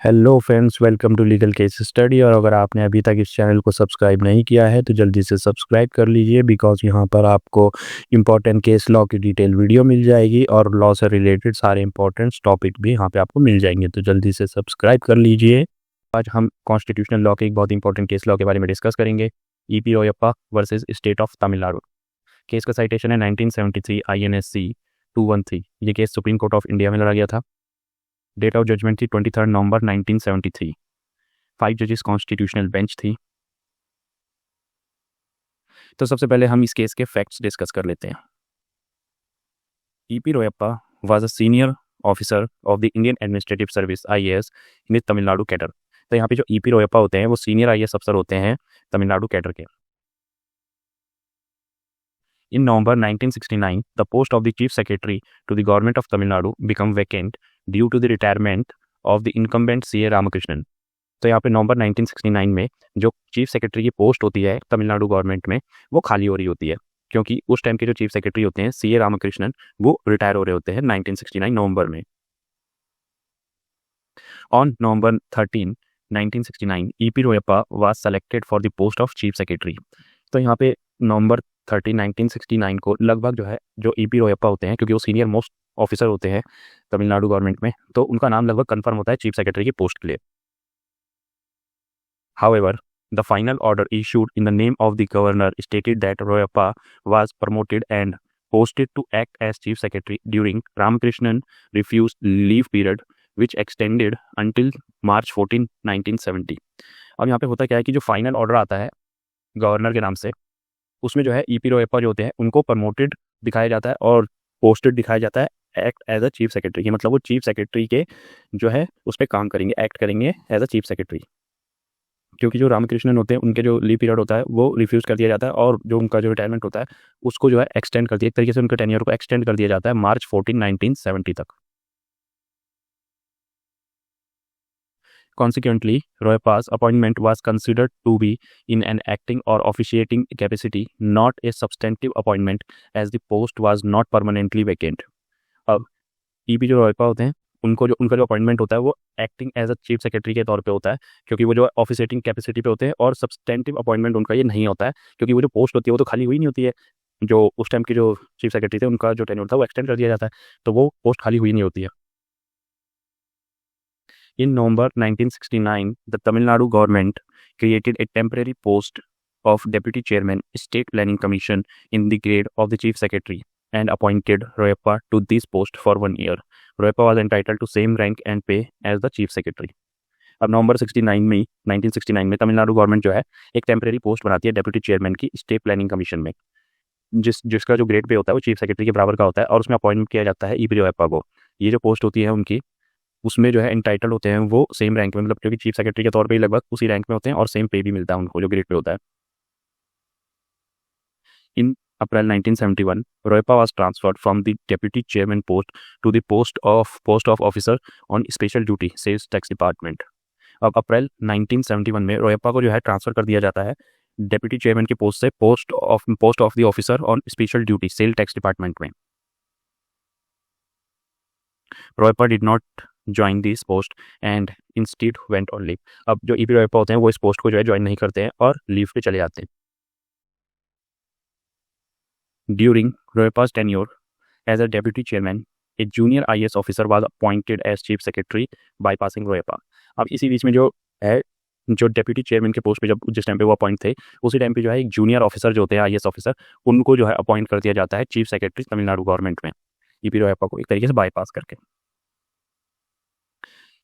Hello friends, welcome to legal case study. और अगर आपने अभी तक इस चैनल को सब्सक्राइब नहीं किया है तो जल्दी से सब्सक्राइब कर लीजिए, बिकॉज यहाँ पर आपको इम्पॉर्टेंट केस लॉ की डिटेल वीडियो मिल जाएगी और लॉ से रिलेटेड सारे इंपॉर्टेंट टॉपिक भी यहाँ पे आपको मिल जाएंगे। तो जल्दी से सब्सक्राइब कर लीजिए। आज हम कॉन्स्टिट्यूशनल लॉ के एक बहुत इंपॉर्टेंट केस लॉ के बारे में डिस्कस करेंगे, EP Royappa versus state of Tamil Nadu. Case का साइटेशन है 1973 INSC 213। ये case supreme court of India में लड़ा गया था। डेट ऑफ जजमेंट थी 23 नवंबर 1973। 5 जजेस कॉन्स्टिट्यूशनल बेंच थी। तो सबसे पहले हम इस केस के फैक्ट्स डिस्कस कर लेते हैं। EP Royappa was a senior officer of the Indian administrative service IAS in Tamil Nadu cadre. तो यहाँ पे जो ईपी रोयप्पा होते हैं वो सीनियर IAS अफसर होते हैं तमिलनाडु कैडर के। In November 1969, the post of the Chief Secretary to the Government of Tamil Nadu became vacant due to the retirement of the incumbent CA Ramakrishnan। तो यहाँ पे नवंबर 1969 में जो चीफ सेक्रेटरी की पोस्ट होती है तमिलनाडु गवर्नमेंट में वो खाली हो रही होती है, क्योंकि उस टाइम के जो चीफ सेक्रेटरी होते हैं CA रामकृष्णन वो रिटायर हो रहे होते हैं 1969 नवंबर में। On November 13, 1969 EP Royappa was selected for the post of chief secretary. तो यहाँ पे नवंबर 13, 1969 को लगभग जो है जो ईपी रोयप्पा होते हैं, क्योंकि वो सीनियर मोस्ट ऑफिसर होते हैं तमिलनाडु गवर्नमेंट में, तो उनका नाम लगभग कंफर्म होता है चीफ सेक्रेटरी की पोस्ट के लिए। However, the final order issued in the name of the governor stated that Royappa was promoted and posted to act as chief secretary during Ramakrishnan refused leave period, which extended until March 14, 1970। अब यहाँ पे होता क्या है कि जो final order आता है गवर्नर के नाम से, उसमें जो है ईपी रोयप्पा जो होते हैं उनको प्रमोटेड दिखाया जाता है और पोस्टेड दिखाया जाता है act as a chief secretary. मतलब वो चीफ सेक्रेटरी के जो है उस पर काम करेंगे, एक्ट करेंगे एज अ चीफ सेक्रेटरी, क्योंकि जो रामकृष्णन होते हैं उनके जो लीव पीरियड होता है वो रिफ्यूज़ कर दिया जाता है और जो उनका जो रिटायरमेंट होता है उसको जो है एक्सटेंड कर दिया, एक तरीके से उनके टेन्योर को एक्सटेंड कर दिया जाता है मार्च 14, 1970 तक। Consequently, Royappa's appointment was considered to be in an acting or officiating capacity, not a substantive appointment, as the post was not permanently vacant। अब ईपी जो रोयप्पा होते हैं उनका जो अपॉइंटमेंट होता है वो acting as a chief secretary के तौर पे होता है, क्योंकि वो जो ऑफिसेटिंग कैपेसिटी पे होते हैं, और सब्सटेंटिव अपॉइंटमेंट उनका ये नहीं होता है, क्योंकि वो जो पोस्ट होती है वो तो खाली हुई नहीं होती है। जो उस टाइम के जो चीफ सेक्रेटरी थे उनका जो टेन्योर था वो एक्सटेंड कर दिया जाता है, तो वो पोस्ट खाली हुई नहीं होती है। इन नवंबर 1969 the Tamil Nadu government created a temporary post of Deputy Chairman, State Planning Commission in the grade of the Chief Secretary and appointed Royappa to this post for 1 year। Royappa was entitled to same rank and pay as the Chief Secretary। अब नवंबर 1969 में Tamil Nadu government जो है एक temporary post बनाती है deputy chairman की state planning commission में, जिसका जो ग्रेड पे होता है वो चीफ सेक्रेटरी के बराबर का होता है, और उसमें अपॉइंट किया जाता है ईपी रोयप्पा को। ये जो पोस्ट होती है उनकी, उसमें जो है एंटाइटल होते हैं वो सेम रैंक में, मतलब क्योंकि चीफ सेक्रेटरी के तौर पे ही लगभग उसी रैंक में होते हैं और सेम पे भी मिलता है उनको जो ग्रेड पे होता है। In April 1971, Royappa was transferred from the deputy chairman post to the post of officer on special duty, sales tax department। अब अप्रैल 1971 में रोयप्पा को जो है ट्रांसफर कर दिया जाता है डेप्यूटी चेयरमैन की पोस्ट से post of the officer on special duty, sale tax department में। Royappa did not join this post and instead went on leave. अब जो ईपी रोयप्पा होते हैं वो इस पोस्ट को जो है ज्वाइन नहीं करते हैं और लीव पे चले जाते हैं। During Royappa's tenure as a deputy chairman, a junior IAS officer was appointed as chief secretary, bypassing Royappa। अब इसी बीच में जो है जो डेप्यूटी चेयरमैन के पोस्ट पे जिस टाइम पे वो अपॉइंट थे, उसी टाइम पे जो है एक जूनियर ऑफिसर जो होते हैं IAS ऑफिसर, उनको जो है अपॉइंट कर दिया जाता है चीफ सेक्रेटरी तमिलनाडु गवर्नमेंट में, ईपी रोयप्पा को एक तरीके से बाईपास करके।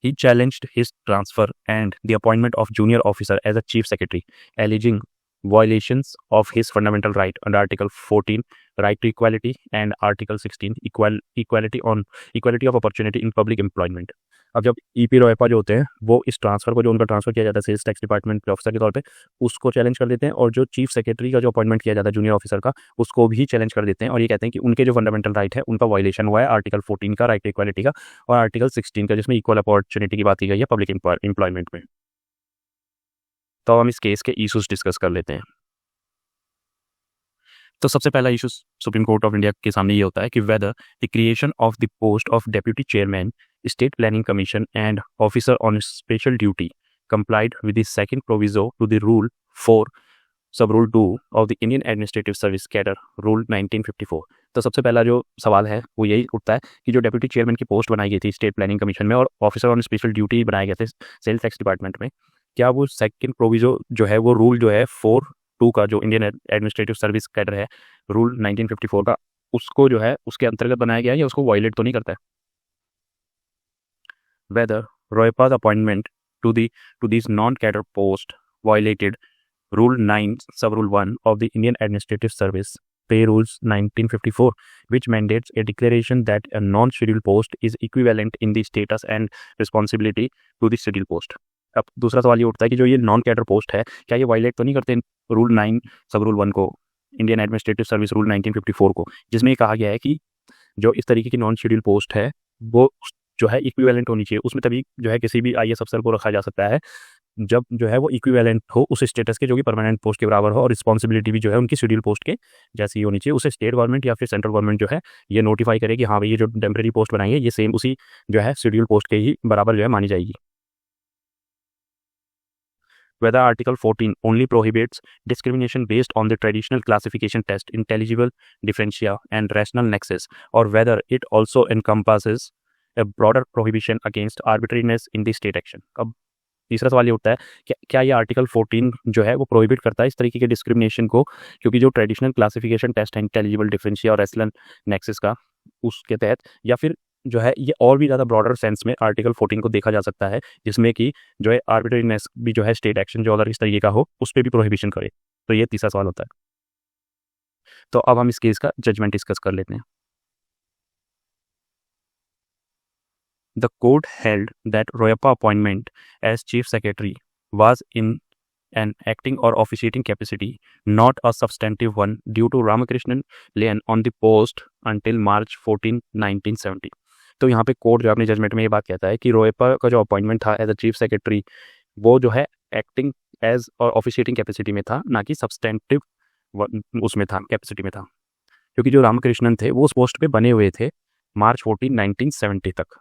He challenged his transfer and the appointment of junior officer as a chief secretary, alleging violations of his fundamental right under Article 14, right to equality, and Article 16, equality of opportunity in public employment। अब जब EP रोयप्पा जो होते हैं वो इस transfer को, जो उनका ट्रांसफर किया जाता है सेल्स टैक्स डिपार्टमेंट के ऑफिसर के तौर पे, उसको चैलेंज कर देते हैं, और जो चीफ सेक्रेटरी का जो अपॉइंटमेंट किया जाता है जूनियर ऑफिसर का, उसको भी चैलेंज कर देते हैं, और ये कहते हैं कि उनके जो फंडामेंटल राइट है उनका वायलेशन हुआ है आर्टिकल 14 का, राइट टू इक्वालिटी का, और आर्टिकल 16 का जिसमें इक्वल अपॉर्चुनिटी की बात की गई है पब्लिक एम्प्लॉयमेंट में। तो हम इस केस के इशूज डिस्कस कर लेते हैं। तो सबसे पहला issue supreme court of India के सामने ये होता है कि whether the creation of the post of deputy chairman State Planning Commission and officer on special duty complied with the second proviso to the Rule 4 Sub-Rule 2 of the Indian Administrative Service Cadre Rule 1954। तो सबसे पहला जो सवाल है वो यही उठता है कि जो डेप्यूटी चेयरमैन की पोस्ट बनाई गई थी स्टेट प्लानिंग कमीशन में और ऑफिसर ऑन स्पेशल ड्यूटी बनाए गए थे सेल्स टैक्स डिपार्टमेंट में, क्या वो सेकंड प्रोविजो जो है वो रूल जो है 4(2) का जो इंडियन एडमिनिस्ट्रेटिव सर्विस कैडर है रूल 1954 का, उसको जो है उसके अंतर्गत बनाया गया है या उसको वायलेट तो नहीं करता है? Whether Roypa's appointment to these non-cadre post violated Rule 9 Sub-Rule 1 of the Indian Administrative Service Pay Rules 1954, which mandates a declaration that a non-scheduled post is equivalent in the status and responsibility to the scheduled post। अब दूसरा सवाल ये उठता है कि जो ये non cadre post है क्या ये वायलेट तो नहीं करते रूल 9 Sub-Rule 1 को, इंडियन एडमिनिस्ट्रेटिव सर्विस रूल 1954 को, जिसमें ये कहा गया है कि जो इस तरीके की नॉन शेड्यूल पोस्ट है वो जो है इक्विवेलेंट होनी चाहिए। उसमें तभी जो है किसी भी आईएएस अफसर को रखा जा सकता है जब जो है वो इक्विवेलेंट हो उस स्टेटस के जो कि परमानेंट पोस्ट के बराबर हो और रिस्पॉन्सिबिलिटी भी जो है उनकी शेड्यूल पोस्ट के जैसी होनी चाहिए। उसे स्टेट गवर्नमेंट या फिर सेंट्रल गवर्नमेंट जो है ये नोटिफाई करे कि हाँ भाई ये जो टेम्प्रेरी पोस्ट बनाई है ये सेम उसी जो है शेड्यूल पोस्ट के ही बराबर जो है मानी जाएगी। Whether Article 14 only prohibits discrimination based on the traditional classification test, intelligible differentia, and rational nexus, or whether it also encompasses a broader prohibition against arbitrariness in the state action। अब तीसरा सवाल ये उठता है कि क्या ये आर्टिकल 14 जो है वो प्रोहिबिट करता है इस तरीके के डिस्क्रिमिनेशन को, क्योंकि जो ट्रेडिशनल क्लासिफिकेशन टेस्ट है इंटेलिजिबल डिफरेंशिया और रेशनल नेक्सस का उसके तहत, या फिर जो है ये और भी ज़्यादा ब्रॉडर सेंस में आर्टिकल 14 को देखा जा सकता है जिसमें कि जो है आर्बिट्रेरीनेस भी जो है स्टेट एक्शन जो अगर इस तरीके का हो उस पर भी प्रोहिबिशन करे। तो ये तीसरा सवाल होता है। तो अब हम इस केस का जजमेंट डिस्कस कर लेते हैं। The court held that Royappa appointment as chief secretary was in an acting or officiating capacity, not a substantive one, due to Ramakrishnan Lian on the post until March 14, 1970। तो यहाँ पे court जो अपने judgement में ये बात कहता है कि रोयप्पा का जो अपॉइंटमेंट था एज अ चीफ सेक्रेटरी वो जो है एक्टिंग एज और ऑफिशिएटिंग कैपेसिटी में था, ना कि सब्सटेंटिव उसमें था, कैपेसिटी में था, क्योंकि जो रामकृष्णन थे वो उस पोस्ट पे बने हुए थे मार्च 14, 1970 तक।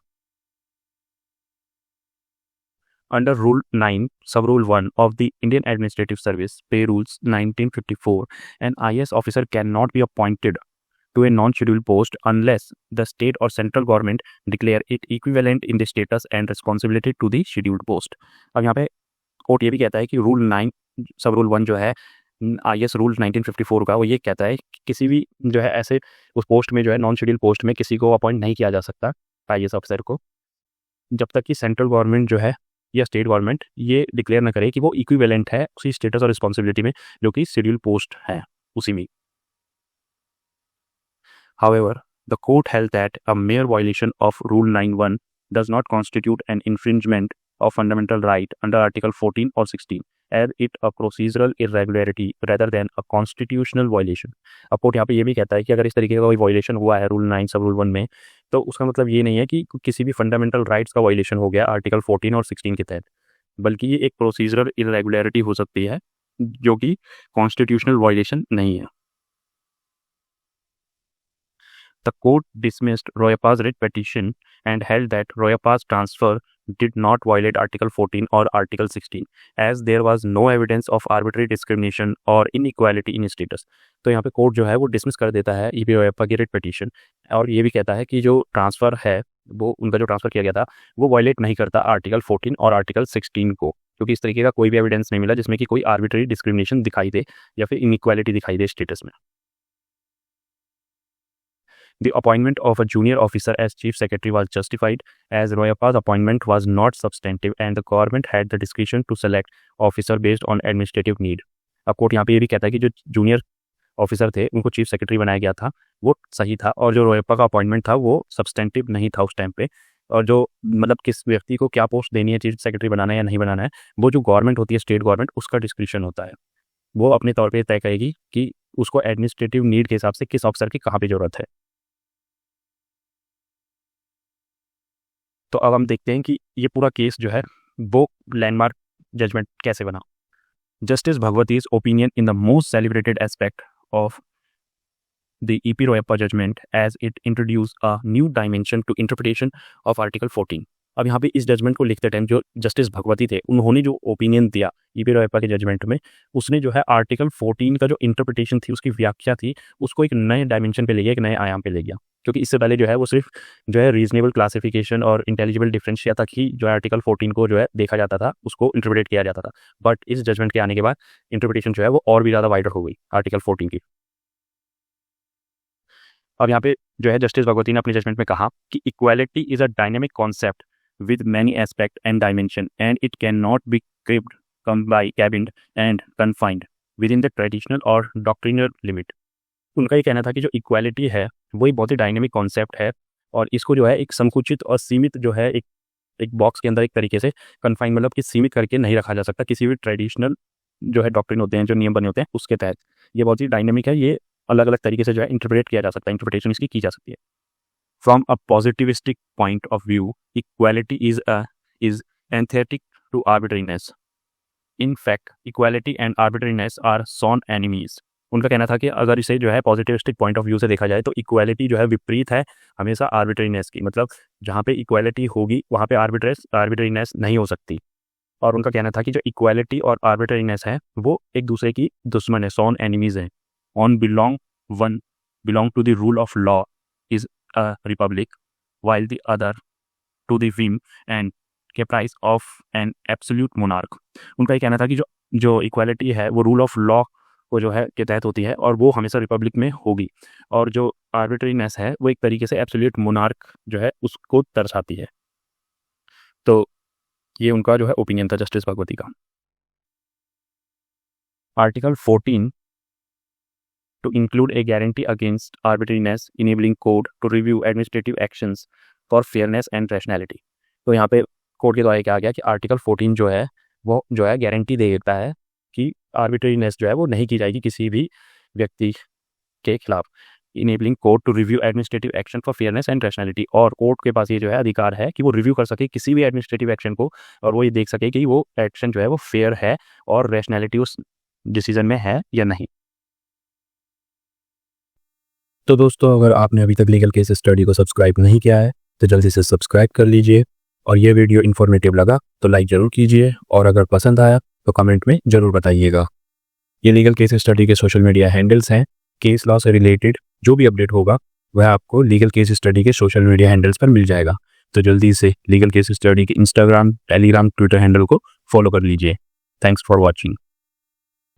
Under Rule 9 Sub-Rule 1 of the Indian Administrative Service Pay Rules 1954, an IAS officer cannot be appointed to a non-scheduled post unless the state or central government declare it equivalent in the status and responsibility to the scheduled post। अब यहाँ पे court ये भी कहता है कि rule 9 Sub-Rule 1 जो है IAS रूल 1954 का, वो ये कहता है कि किसी भी जो है ऐसे उस पोस्ट में जो है नॉन शेड्यूल पोस्ट में किसी को अपॉइंट नहीं किया जा सकता IAS ऑफिसर को जब तक कि सेंट्रल गवर्नमेंट जो है या स्टेट गवर्नमेंट ये डिक्लेयर ना करे कि वो इक्विवेलेंट है उसी स्टेटस और रिस्पॉन्सिबिलिटी में जो कि शेड्यूल पोस्ट है उसी में। However, the court held that a mere violation of Rule 9(1) does not constitute an infringement of fundamental right under Article 14 or 16, as it a procedural irregularity rather than a constitutional violation। अब court यहाँ पे ये भी कहता है कि अगर इस तरीके का कोई वायलेशन हुआ है रूल 9 Sub-Rule 1 में तो उसका मतलब ये नहीं है कि किसी भी फंडामेंटल राइट्स का वायलेशन हो गया आर्टिकल 14 और 16 के तहत, बल्कि ये एक प्रोसीजरल इरेगुलरिटी हो सकती है जो कि कॉन्स्टिट्यूशनल वायलेशन नहीं है। The court dismissed Royappa's writ petition and held that Royappa's transfer did not violate Article 14 or Article 16, as there was no evidence of arbitrary discrimination or inequality in status। तो यहाँ पे court जो है वो dismiss कर देता है EP रोयप्पा की रिट पिटीशन और ये भी कहता है कि जो ट्रांसफ़र है वो उनका जो ट्रांसफ़र किया गया था वो वायलेट नहीं करता आर्टिकल 14 और आर्टिकल 16 को, क्योंकि इस तरीके का कोई भी एविडेंस नहीं मिला जिसमें कि कोई आर्बिट्ररी डिस्क्रिमिनेशन दिखाई दे या फिर इनइक्वालिटी दिखाई दे स्टेटस में। The appointment of a junior officer as chief secretary was justified as Royappa's appointment was not substantive and the government had the discretion to select officer based on administrative need। अब court यहाँ पे ये भी कहता है कि जो junior officer थे उनको चीफ सेक्रेटरी बनाया गया था वो सही था और जो रोयप्पा का अपॉइंटमेंट था वो सब्सटेंटिव नहीं था उस टाइम पे, और जो मतलब किस व्यक्ति को क्या पोस्ट देनी है चीफ सेक्रेटरी बनाना है या नहीं बनाना है वो जो गवर्नमेंट होती है स्टेट गवर्नमेंट उसका डिस्क्रिप्शन होता है, वो अपने तौर पर तय करेगी कि उसको एडमिनिस्ट्रेटिव नीड के हिसाब से किस ऑफिसर की कहाँ पर ज़रूरत है। तो अब हम देखते हैं कि ये पूरा केस जो है वो लैंडमार्क जजमेंट कैसे बना। Justice Bhagwati's opinion in the most celebrated aspect of the E.P. Royappa judgment as it introduced a new dimension to interpretation of Article 14. अब यहाँ पे इस जजमेंट को लिखते टाइम जो जस्टिस भगवती थे उन्होंने जो ओपिनियन दिया E.P. रोयप्पा के जजमेंट में, उसने जो है आर्टिकल 14 का जो इंटरप्रिटेशन थी, उसकी व्याख्या थी, उसको एक नए डायमेंशन पे ले गया, एक नए आयाम पे ले गया। क्योंकि इससे पहले जो है वो सिर्फ जो है रीजनेबल क्लासिफिकेशन और इंटेलिजिबल डिफरेंशिया तक ही जो है आर्टिकल 14 को जो है देखा जाता था, उसको इंटरप्रेट किया जाता था। बट इस जजमेंट के आने के बाद इंटरप्रिटेशन जो है वो और भी ज़्यादा वाइडर हो गई आर्टिकल 14 की। अब यहाँ पे जो है जस्टिस भगवती ने अपने जजमेंट में कहा कि equality is a dynamic concept with many aspect and dimension, and it cannot be cribbed, cabined and confined within the traditional or doctrinal limit. उनका ये कहना था कि जो इक्वालिटी है वही बहुत ही डायनेमिक कॉन्सेप्ट है और इसको जो है एक संकुचित और सीमित जो है एक बॉक्स के अंदर एक तरीके से कन्फाइन मतलब कि सीमित करके नहीं रखा जा सकता किसी भी ट्रेडिशनल जो है डॉक्ट्रिन होते हैं, जो नियम बने होते हैं उसके तहत। ये बहुत ही डायनेमिक है, ये अलग अलग तरीके से जो है इंटरप्रेट किया जा सकता है, इंटरप्रिटेशन इसकी की जा सकती है। From a positivistic point of view, equality is antithetic to arbitrariness. In fact, equality and arbitrariness are sworn enemies. उनका कहना था कि अगर इसे जो है पॉजिटिविस्टिक पॉइंट ऑफ व्यू से देखा जाए तो इक्वालिटी जो है विपरीत है हमेशा आर्बिट्रेरीनेस की, मतलब जहाँ पे इक्वालिटी होगी वहाँ पे आर्बिट्रेरीनेस नहीं हो सकती। और उनका कहना था कि जो इक्वालिटी और आर्बिट्रेरीनेस है वो एक दूसरे की दुश्मन है, सॉन एनिमीज हैं। On belong to the rule of law is a republic, while the other to the whim and caprice of an absolute monarch. उनका ये कहना था कि जो इक्वालिटी है वो रूल ऑफ लॉ को जो है के तहत होती है और वो हमेशा रिपब्लिक में होगी, और जो आर्बिट्रीनेस है वो एक तरीके से एब्सोल्यूट मोनार्क जो है उसको दर्शाती है। तो ये उनका जो है ओपिनियन था जस्टिस भगवती का। Article 14 to include a guarantee against arbitrariness, enabling court to review administrative actions for fairness and rationality. तो यहाँ पे कोर्ट के द्वारा क्या गया कि आर्टिकल 14 जो है वो जो है गारंटी दे देता है कि आर्बिट्रेरीनेस जो है वो नहीं की जाएगी किसी भी व्यक्ति के खिलाफ, enabling court to review administrative action for fairness and rationality. और कोर्ट के पास ये जो है अधिकार है कि वो रिव्यू कर सके किसी भी एडमिनिस्ट्रेटिव एक्शन को और वो ये देख सके कि वो एक्शन जो है वो फेयर है और रैशनैलिटी उस डिसीजन में है या नहीं। तो दोस्तों, अगर आपने अभी तक लीगल केस स्टडी को सब्सक्राइब नहीं किया है तो जल्दी से सब्सक्राइब कर लीजिए, और ये वीडियो इन्फॉर्मेटिव लगा तो लाइक ज़रूर कीजिए, और अगर पसंद आया तो कमेंट में ज़रूर बताइएगा। ये लीगल केस स्टडी के सोशल मीडिया हैंडल्स हैं। केस लॉ से रिलेटेड जो भी अपडेट होगा वह आपको लीगल केस स्टडी के सोशल मीडिया हैंडल्स पर मिल जाएगा। तो जल्दी से लीगल केस स्टडी के इंस्टाग्राम, टेलीग्राम, ट्विटर हैंडल को फॉलो कर लीजिए। Thanks for watching.